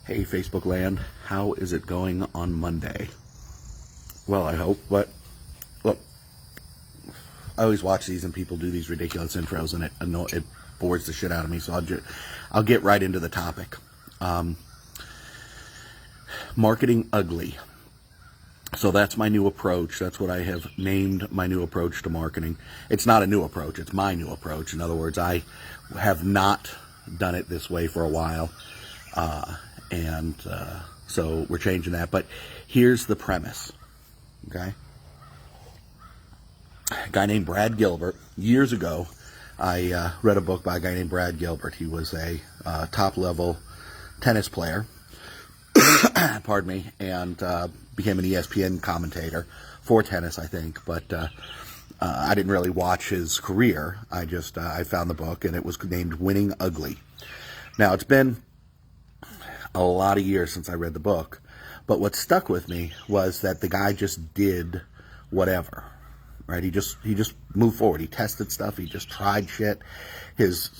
Hey, Facebook land, how is it going on Monday? Well, I hope, but look, I always watch these and people do these ridiculous intros and it bores the shit out of me, so I'll get right into the topic. Marketing ugly. So that's my new approach. That's what I have named my new approach to marketing. It's not a new approach, it's my new approach. In other words, I have not done it this way for a while. So we're changing that. But here's the premise, okay? A guy named Brad Gilbert. Years ago, I read a book by a guy named Brad Gilbert. He was a top-level tennis player, pardon me, and became an ESPN commentator for tennis, I think. But I didn't really watch his career. I found the book, and it was named Winning Ugly. Now, it's been a lot of years since I read the book, but what stuck with me was that the guy just did whatever, right? He just moved forward. He tested stuff. He just tried shit. His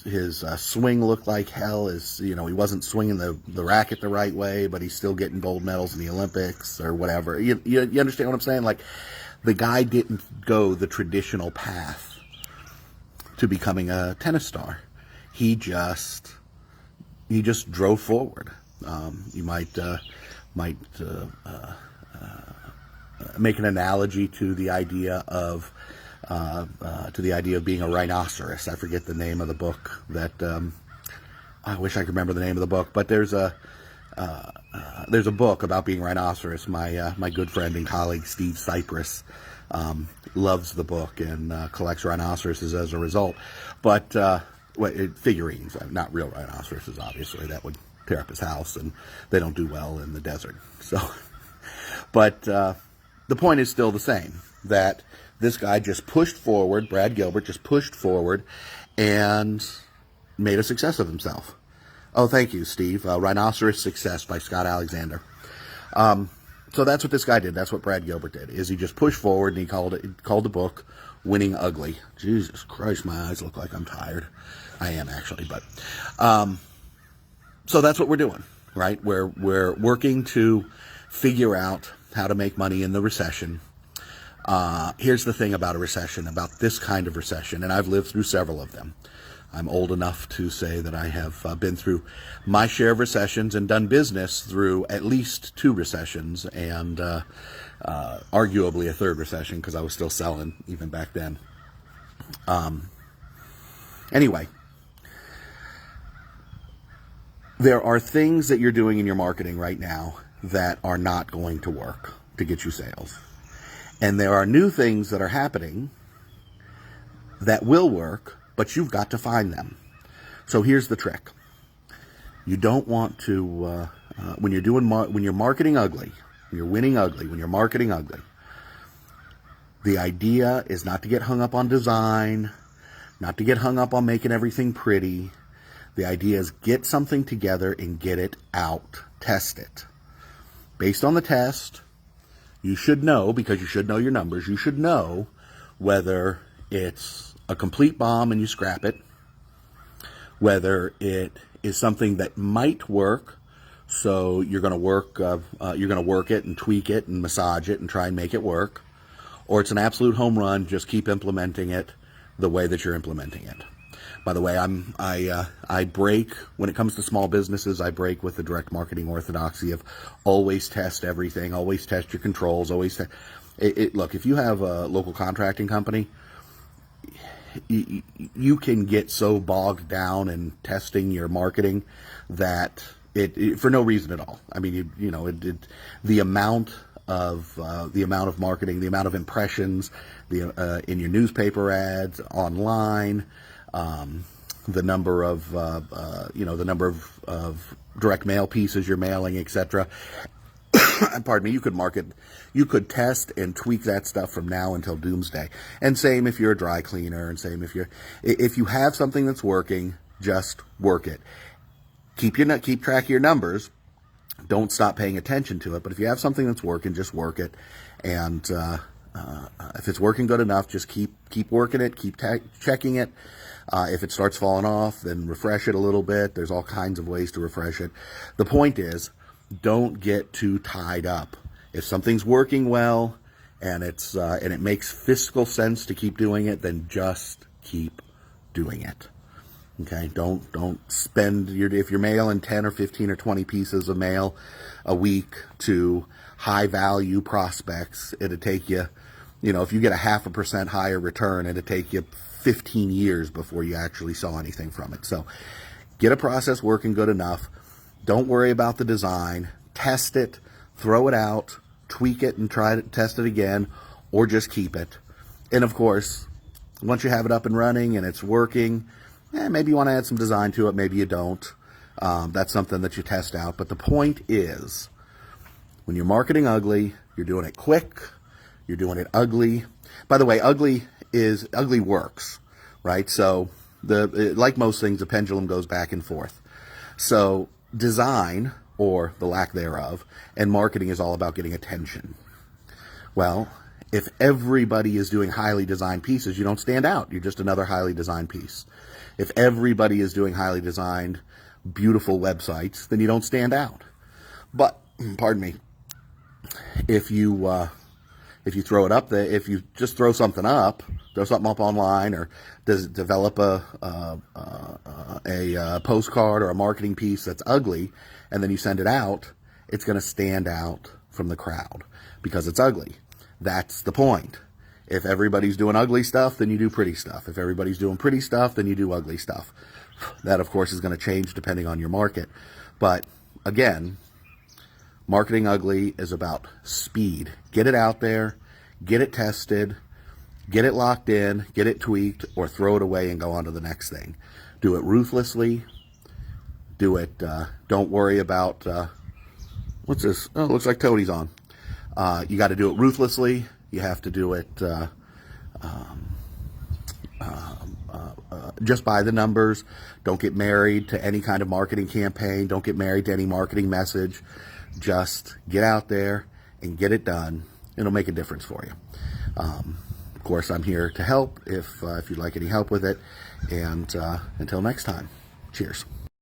swing looked like hell. He wasn't swinging the racket the right way, but he's still getting gold medals in the Olympics or whatever. You understand what I'm saying? Like, the guy didn't go the traditional path to becoming a tennis star. He just drove forward. You might make an analogy to the idea of being a rhinoceros. I forget the name of the book that I wish I could remember the name of the book, but there's a book about being a rhinoceros. My good friend and colleague Steve Cypress loves the book and collects rhinoceroses as a result. But figurines, not real rhinoceroses, obviously. That would tear up his house, and they don't do well in the desert. So, but the point is still the same, that this guy just pushed forward, Brad Gilbert just pushed forward and made a success of himself. Oh, thank you, Steve. Rhinoceros Success by Scott Alexander. So that's what this guy did. That's what Brad Gilbert did, is he just pushed forward, and he called the book Winning Ugly. Jesus Christ, my eyes look like I'm tired. I am, actually, but so that's what we're doing, right? We're working to figure out how to make money in the recession. Here's the thing about a recession, about this kind of recession, and I've lived through several of them. I'm old enough to say that I have been through my share of recessions and done business through at least 2 recessions and arguably a 3rd recession, because I was still selling even back then. Anyway, there are things that you're doing in your marketing right now that are not going to work to get you sales. And there are new things that are happening that will work, but you've got to find them. So here's the trick. You don't want to, when you're marketing ugly, when you're winning ugly, when you're marketing ugly, the idea is not to get hung up on design, not to get hung up on making everything pretty. The idea is get something together and get it out. Test it. Based on the test, you should know, because you should know your numbers, you should know whether it's a complete bomb and you scrap it, whether it is something that might work, so you're going to work it and tweak it and massage it and try and make it work, or it's an absolute home run, just keep implementing it the way that you're implementing it. By the way, I break, when it comes to small businesses, I break with the direct marketing orthodoxy of always test everything, always test your controls, look, if you have a local contracting company, you can get so bogged down in testing your marketing that it for no reason at all. I mean, the amount of marketing, the amount of impressions, in your newspaper ads, online, the number of direct mail pieces you're mailing, etc. Pardon me. You could test and tweak that stuff from now until doomsday. And same if you're a dry cleaner, and same if you have something that's working, just work it. Keep track of your numbers. Don't stop paying attention to it. But if you have something that's working, just work it, and if it's working good enough, just keep working it, keep checking it. If it starts falling off, then refresh it a little bit. There's all kinds of ways to refresh it. The point is, don't get too tied up. If something's working well and it makes fiscal sense to keep doing it, then just keep doing it. Okay, don't spend if you're mailing 10 or 15 or 20 pieces of mail a week to high value prospects, it'd take you, if you get a 0.5% higher return, it'd take you 15 years before you actually saw anything from it. So get a process working good enough. Don't worry about the design. Test it, throw it out, tweak it, and try to test it again, or just keep it. And of course, once you have it up and running and it's working, maybe you want to add some design to it, maybe you don't. That's something that you test out. But the point is, when you're marketing ugly, you're doing it quick, you're doing it ugly. By the way, ugly works, right? So like most things, the pendulum goes back and forth. So design, or the lack thereof, and marketing is all about getting attention. Well, if everybody is doing highly designed pieces, you don't stand out. You're just another highly designed piece. If everybody is doing highly designed, beautiful websites, then you don't stand out. But, pardon me, if you throw it up there, if you just throw something up online, or develop a postcard or a marketing piece that's ugly, and then you send it out, it's going to stand out from the crowd because it's ugly. That's the point. If everybody's doing ugly stuff, then you do pretty stuff. If everybody's doing pretty stuff, then you do ugly stuff. That, of course, is going to change depending on your market. But again, marketing ugly is about speed. Get it out there, get it tested, get it locked in, get it tweaked, or throw it away and go on to the next thing. Do it ruthlessly. Do it. Don't worry about, what's this? Oh, it looks like Tony's on. You got to do it ruthlessly. You have to do it just by the numbers. Don't get married to any kind of marketing campaign. Don't get married to any marketing message. Just get out there and get it done. It'll make a difference for you. Of course, I'm here to help if you'd like any help with it. And until next time, cheers.